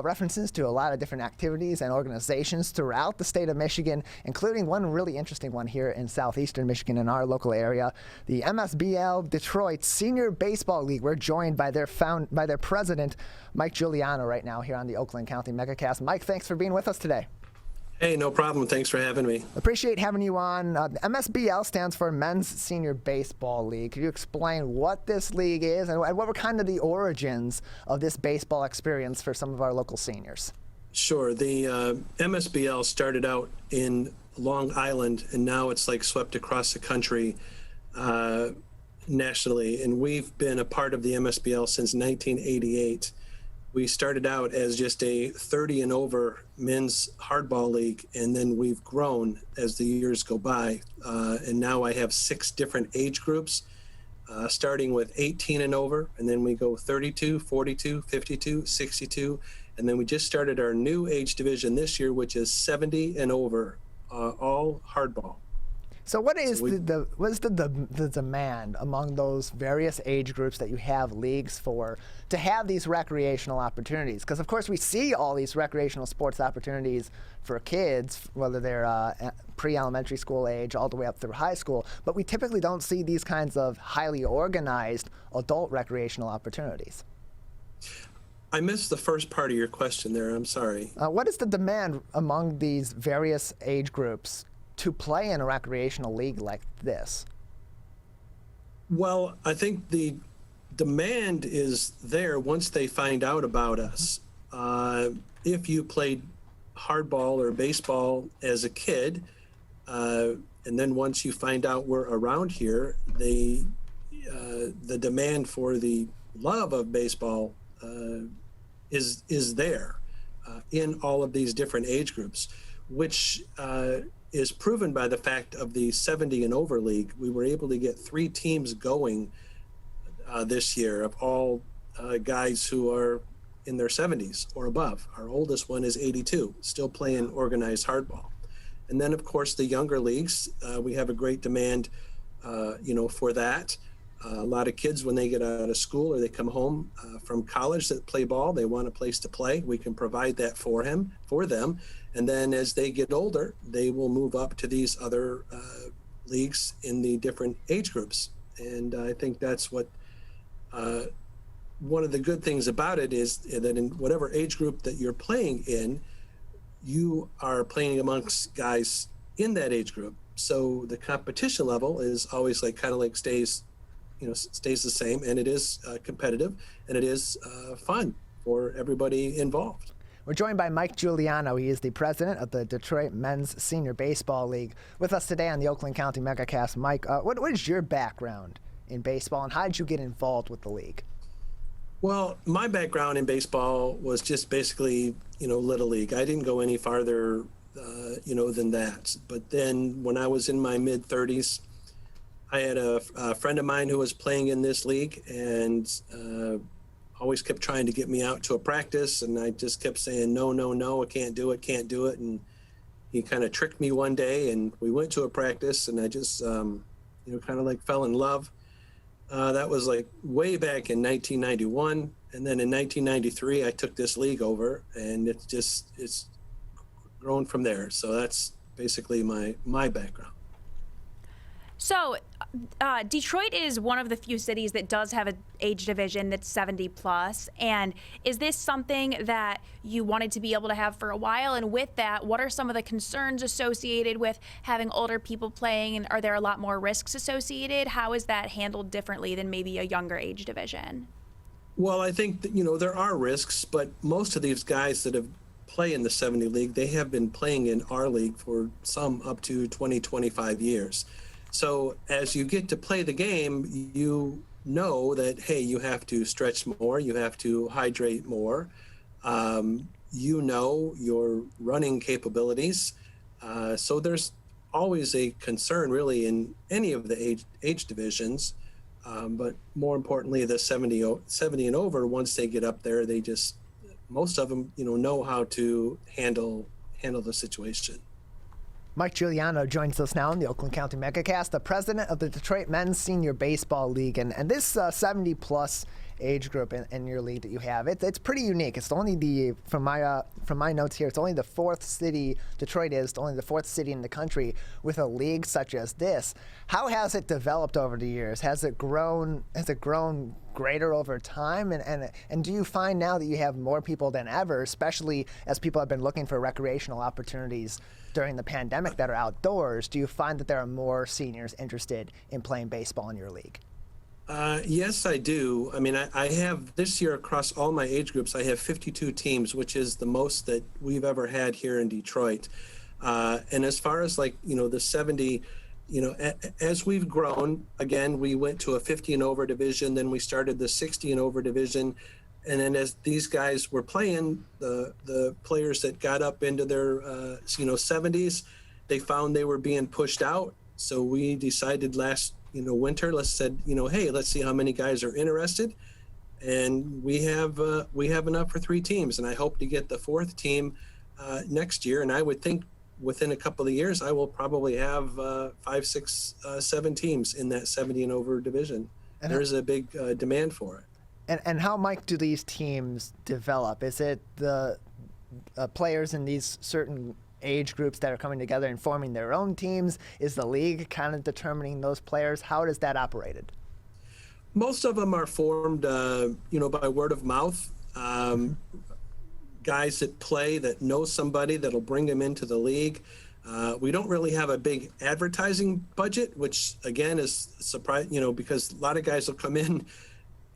references to a lot of different activities and organizations throughout the state of Michigan, including one really interesting one here in southeastern Michigan in our local area, the MSBL Detroit Senior Baseball League. We're joined by their president, Mike Juliano, right now here on the Oakland County MegaCast. Mike, thanks for being with us today. Hey, no problem. Thanks for having me. Appreciate having you on. The MSBL stands for Men's Senior Baseball League. Could you explain what this league is and what were kind of the origins of this baseball experience for some of our local seniors? Sure. The MSBL started out in Long Island, and now it's like swept across the country nationally. And we've been a part of the MSBL since 1988. We started out as just a 30 and over men's hardball league, and then we've grown as the years go by. And now I have 6 different age groups, starting with 18 and over, and then we go 32, 42, 52, 62, and then we just started our new age division this year, which is 70 and over, all hardball. So what is the demand among those various age groups that you have leagues for to have these recreational opportunities? Because, of course, we see all these recreational sports opportunities for kids, whether they're pre-elementary school age all the way up through high school, but we typically don't see these kinds of highly organized adult recreational opportunities. I missed the first part of your question there. I'm sorry. What is the demand among these various age groups to play in a recreational league like this? Well, I think the demand is there once they find out about us. If you played hardball or baseball as a kid, and then once you find out we're around here, the demand for the love of baseball is there in all of these different age groups, which is proven by the fact of the 70 and over league. We were able to get 3 teams going this year of all guys who are in their 70s or above. Our oldest one is 82, still playing organized hardball. And then, of course, the younger leagues, we have a great demand, for that. A lot of kids, when they get out of school or they come home from college that play ball, they want a place to play. We can provide that for them. And then as they get older, they will move up to these other leagues in the different age groups. And I think that's what one of the good things about it is that in whatever age group that you're playing in, you are playing amongst guys in that age group. So the competition level is always stays the same, and it is competitive, and it is fun for everybody involved. We're joined by Mike Juliano. He is the president of the Detroit Men's Senior Baseball League. With us today on the Oakland County MegaCast. Mike, what is your background in baseball, and how did you get involved with the league? Well, my background in baseball was just basically, Little League. I didn't go any farther, than that. But then when I was in my mid-30s, I had a friend of mine who was playing in this league and always kept trying to get me out to a practice, and I just kept saying, no, I can't do it. And he kind of tricked me one day, and we went to a practice, and I just, fell in love. That was way back in 1991. And then in 1993, I took this league over, and it's grown from there. So that's basically my background. So Detroit is one of the few cities that does have an age division that's 70 plus. And is this something that you wanted to be able to have for a while? And with that, what are some of the concerns associated with having older people playing? And are there a lot more risks associated? How is that handled differently than maybe a younger age division? Well, I think that, there are risks, but most of these guys that have play in the 70 league, they have been playing in our league for some up to 20, 25 years. So as you get to play the game, you know that, hey, you have to stretch more, you have to hydrate more, your running capabilities. So there's always a concern really in any of the age divisions, but more importantly, the 70 and over, once they get up there, most of them, know how to handle the situation. Mike Juliano joins us now in the Oakland County MegaCast, the president of the Detroit Men's Senior Baseball League. And this 70-plus age group in your league that you have. It's pretty unique. It's only from my notes here, it's only the fourth city, Detroit is only the fourth city in the country with a league such as this. How has it developed over the years? Has it grown greater over time? And do you find now that you have more people than ever, especially as people have been looking for recreational opportunities during the pandemic that are outdoors, do you find that there are more seniors interested in playing baseball in your league? Yes, I do. I mean, I have this year across all my age groups, I have 52 teams, which is the most that we've ever had here in Detroit. And as far as the 70, as we've grown, again, we went to a 50 and over division, then we started the 60 and over division. And then as these guys were playing, the players that got up into their, 70s, they found they were being pushed out. So we decided last winter, hey, let's see how many guys are interested. And we have enough for 3 teams. And I hope to get the 4th team next year. And I would think within a couple of years, I will probably have 5, 6, 7 teams in that 70 and over division. And there's a big demand for it. And how, Mike, do these teams develop? Is it the players in these certain age groups that are coming together and forming their own teams? Is the league kind of determining those players? How is that operated? Most of them are formed, by word of mouth. Guys that play that know somebody that'll bring them into the league. We don't really have a big advertising budget, which again is surprising, because a lot of guys will come in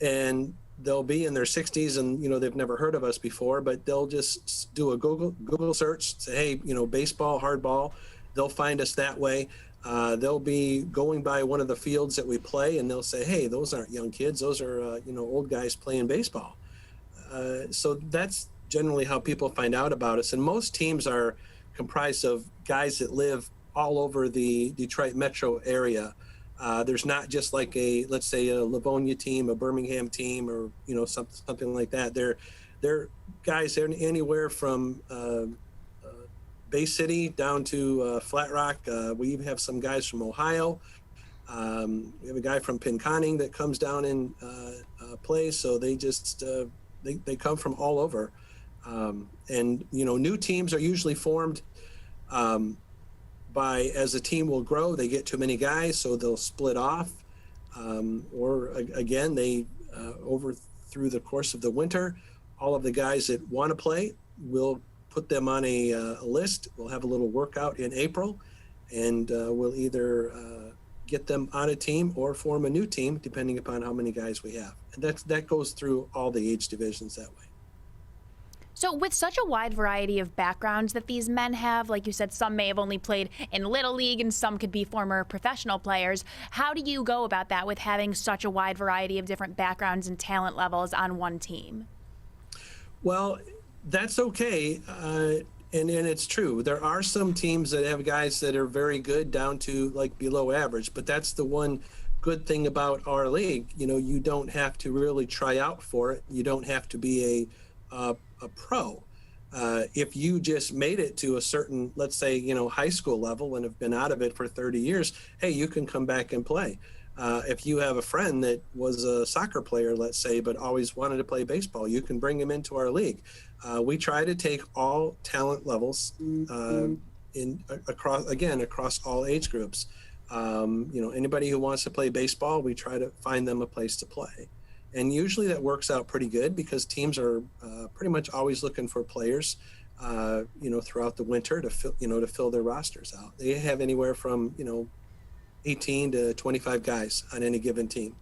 and they'll be in their 60s and, they've never heard of us before, but they'll just do a Google search, say, hey, baseball, hardball. They'll find us that way. They'll be going by one of the fields that we play and they'll say, hey, those aren't young kids. Those are, old guys playing baseball. So that's generally how people find out about us. And most teams are comprised of guys that live all over the Detroit metro area. There's not just like let's say a Livonia team, a Birmingham team, or something like that. They're guys anywhere from Bay City down to Flat Rock. We even have some guys from Ohio. We have a guy from Pinconning that comes down and plays. So they just they come from all over. And new teams are usually formed as a team will grow, they get too many guys, so they'll split off. Or again, they through the course of the winter, all of the guys that want to play, we'll put them on a list. We'll have a little workout in April, and we'll either get them on a team or form a new team, depending upon how many guys we have. And that goes through all the age divisions that way. So with such a wide variety of backgrounds that these men have, like you said, some may have only played in Little League and some could be former professional players. How do you go about that with having such a wide variety of different backgrounds and talent levels on one team? Well, that's okay. And it's true. There are some teams that have guys that are very good down to like below average, but that's the one good thing about our league. You don't have to really try out for it. You don't have to be a pro. If you just made it to a certain, let's say, high school level and have been out of it for 30 years, hey, you can come back and play. If you have a friend that was a soccer player, let's say, but always wanted to play baseball, you can bring him into our league. We try to take all talent levels across all age groups. Anybody who wants to play baseball, we try to find them a place to play. And usually that works out pretty good because teams are pretty much always looking for players, throughout the winter to fill their rosters out. They have anywhere from 18 to 25 guys on any given team.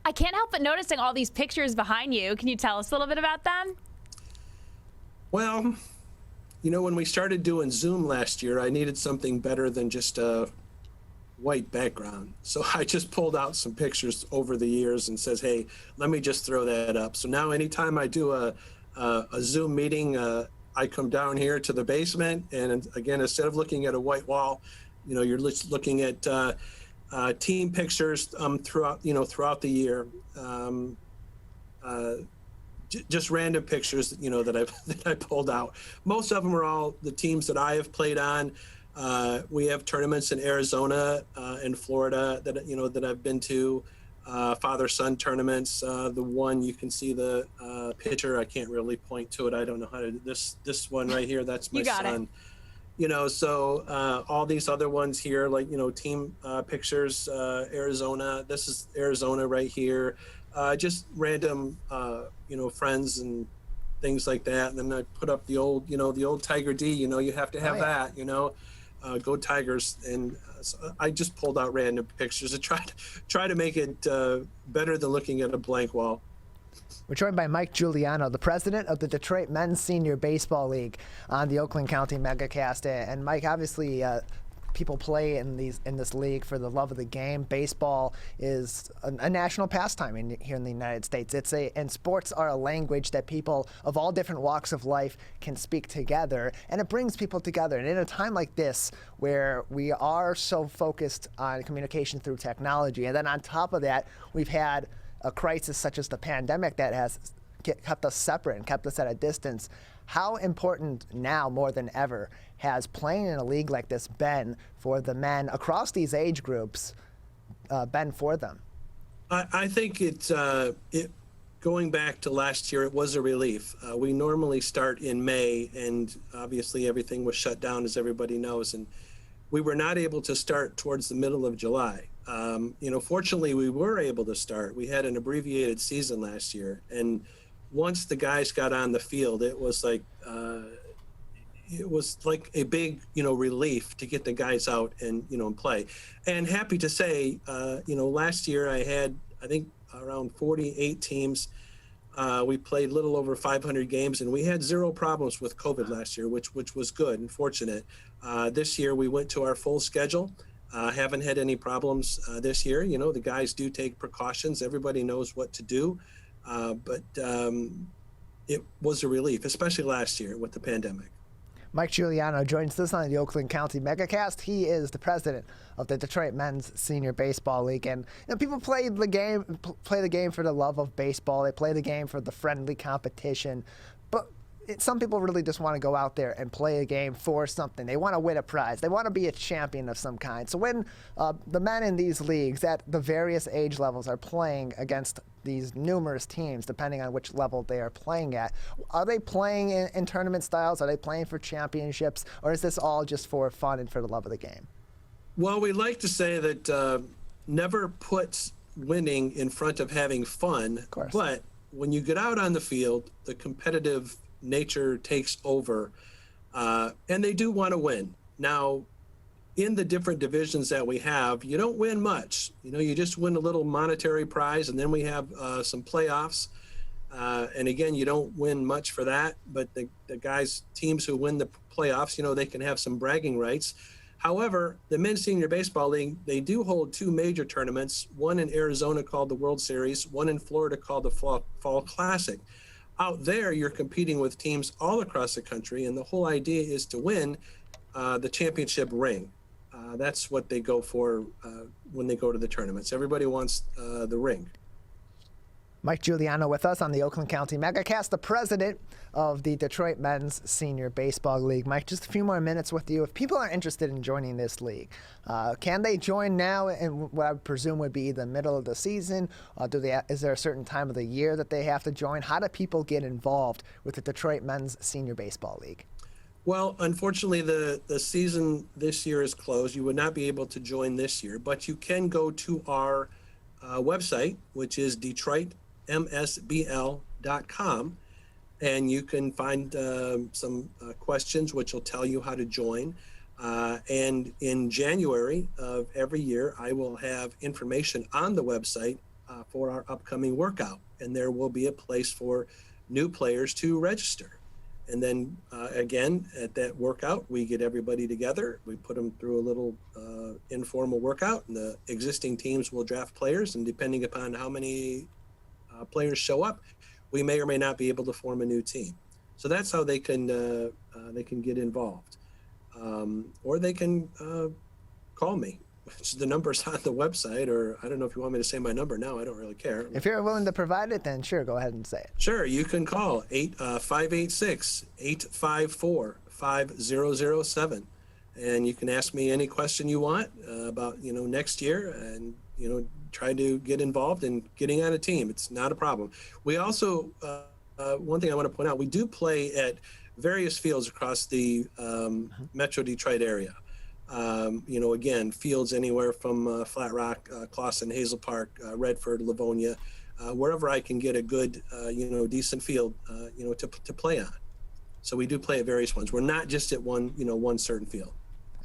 I can't help but noticing all these pictures behind you. Can you tell us a little bit about them? Well, when we started doing Zoom last year, I needed something better than just a white background. So I just pulled out some pictures over the years and says, hey, let me just throw that up. So now anytime I do a Zoom meeting, I come down here to the basement. And again, instead of looking at a white wall, you're just looking at team pictures throughout the year. Just random pictures, that I pulled out. Most of them are all the teams that I have played on. We have tournaments in Arizona and Florida that I've been to. father-son tournaments. The one you can see the picture. I can't really point to it. I don't know how to. This one right here. That's my You got son. it. So all these other ones here, like team pictures. Arizona. This is Arizona right here. Just random friends and things like that. And then I put up the old Tiger D. You have to have that. Go Tigers. And so I just pulled out random pictures to try to make it better than looking at a blank wall. We're joined by Mike Juliano, the president of the Detroit Men's Senior Baseball League on the Oakland County MegaCast. And Mike, obviously, people play in this league for the love of the game. Baseball is a national pastime here in the United States. And sports are a language that people of all different walks of life can speak together, and it brings people together. And in a time like this, where we are so focused on communication through technology, and then on top of that, we've had a crisis such as the pandemic that has kept us separate and kept us at a distance. How important now more than ever has playing in a league like this been for the men across these age groups been for them? I think it going back to last year, it was a relief. We normally start in May, and obviously everything was shut down, as everybody knows, and we were not able to start towards the middle of July. Fortunately, we were able to start. We had an abbreviated season last year, and once the guys got on the field, it was like a big relief to get the guys out and and play. And happy to say, last year I had, I think, around 48 teams. We played a little over 500 games, and we had zero problems with COVID last year, which was good and fortunate. This year we went to our full schedule. Haven't had any problems this year. The guys do take precautions. Everybody knows what to do. But it was a relief, especially last year with the pandemic. Mike Juliano joins us on the Oakland County MegaCast. He is the president of the Detroit Men's Senior Baseball League. And people play the game for the love of baseball. They play the game for the friendly competition. But some people really just want to go out there and play a game for something. They want to win a prize. They want to be a champion of some kind. So when the men in these leagues at the various age levels are playing against these numerous teams, depending on which level they are playing at, are they playing in tournament styles? Are they playing for championships? Or is this all just for fun and for the love of the game? Well, we like to say that never put winning in front of having fun. Of course. But when you get out on the field, the competitive nature takes over, and they do want to win. Now, in the different divisions that we have, you don't win much. You just win a little monetary prize, and then we have some playoffs. And again, you don't win much for that, but the teams who win the playoffs, they can have some bragging rights. However, the Men's Senior Baseball League, they do hold two major tournaments, one in Arizona called the World Series, one in Florida called the Fall Classic. Out there, you're competing with teams all across the country, and the whole idea is to win the championship ring. That's what they go for when they go to the tournaments. Everybody wants the ring. Mike Juliano with us on the Oakland County MegaCast, the president of the Detroit Men's Senior Baseball League. Mike, just a few more minutes with you. If people are interested in joining this league, can they join now in what I would presume would be the middle of the season? Is there a certain time of the year that they have to join? How do people get involved with the Detroit Men's Senior Baseball League? Well, unfortunately, the season this year is closed. You would not be able to join this year, but you can go to our website, which is DetroitMSBL.com, and you can find some questions which will tell you how to join. And in January of every year, I will have information on the website for our upcoming workout, and there will be a place for new players to register. And then again, at that workout, we get everybody together. We put them through a little informal workout, and the existing teams will draft players. And depending upon how many players show up, we may or may not be able to form a new team. So that's how they can get involved, or they can call me. The number's on the website, or I don't know if you want me to say my number now. I don't really care. If you're willing to provide it, then sure, go ahead and say it. Sure, you can call 586-854-5007, and you can ask me any question you want about next year, and try to get involved in getting on a team. It's not a problem. We also, one thing I want to point out, we do play at various fields across the Metro Detroit area. Again, fields anywhere from Flat Rock, Clawson, Hazel Park, Redford, Livonia, wherever I can get a good, decent field, to play on. So we do play at various ones. We're not just at one certain field.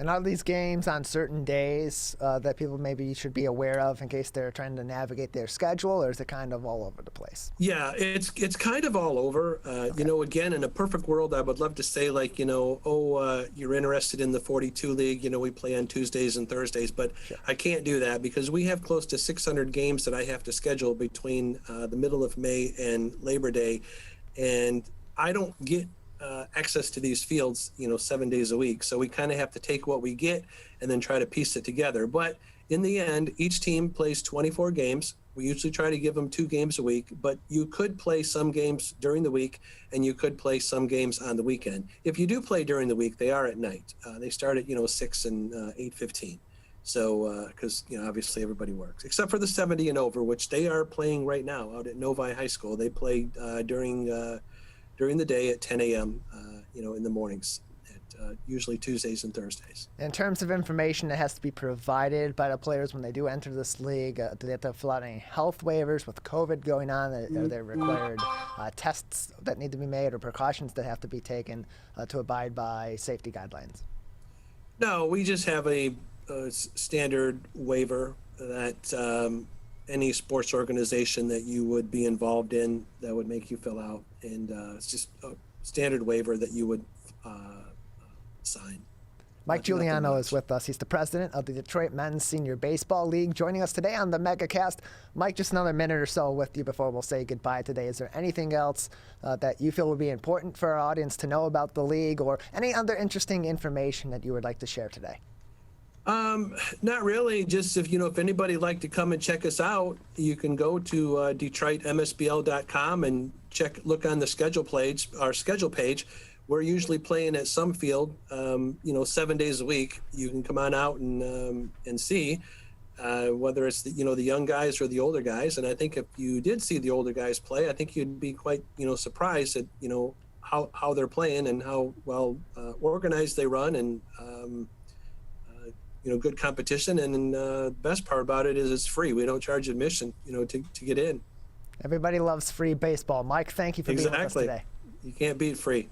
And are these games on certain days that people maybe should be aware of in case they're trying to navigate their schedule, or is it kind of all over the place? Yeah, it's kind of all over. Okay. Again, in a perfect world, I would love to say you're interested in the 42 league. We play on Tuesdays and Thursdays, but Sure. I can't do that because we have close to 600 games that I have to schedule between the middle of May and Labor Day, and I don't get access to these fields, 7 days a week. So we kind of have to take what we get and then try to piece it together. But in the end, each team plays 24 games. We usually try to give them 2 games a week, but you could play some games during the week and you could play some games on the weekend. If you do play during the week, they are at night. They start at, 6 and 8:15. So, because, obviously everybody works, except for the 70 and over, which they are playing right now out at Novi High School. They play during the day at 10 a.m., in the mornings, at usually Tuesdays and Thursdays. In terms of information that has to be provided by the players when they do enter this league, do they have to fill out any health waivers with COVID going on? Are there required tests that need to be made or precautions that have to be taken to abide by safety guidelines? No, we just have a standard waiver that any sports organization that you would be involved in that would make you fill out, and it's just a standard waiver that you would sign. Mike Nothing Juliano much. is with us. He's the president of the Detroit Men's Senior Baseball League, joining us today on the MegaCast. Mike, just another minute or so with you before we'll say goodbye today. Is there anything else that you feel would be important for our audience to know about the league, or any other interesting information that you would like to share today? Not really. Just if anybody would like to come and check us out, you can go to DetroitMSBL.com and look on the schedule page. We're usually playing at some field, 7 days a week. You can come on out and see whether it's the young guys or the older guys. And I think if you did see the older guys play, I think you'd be quite surprised at how they're playing and how well organized they run, and good competition. And the best part about it is it's free. We don't charge admission, to get in. Everybody loves free baseball. Mike, thank you for being with us today. You can't beat free.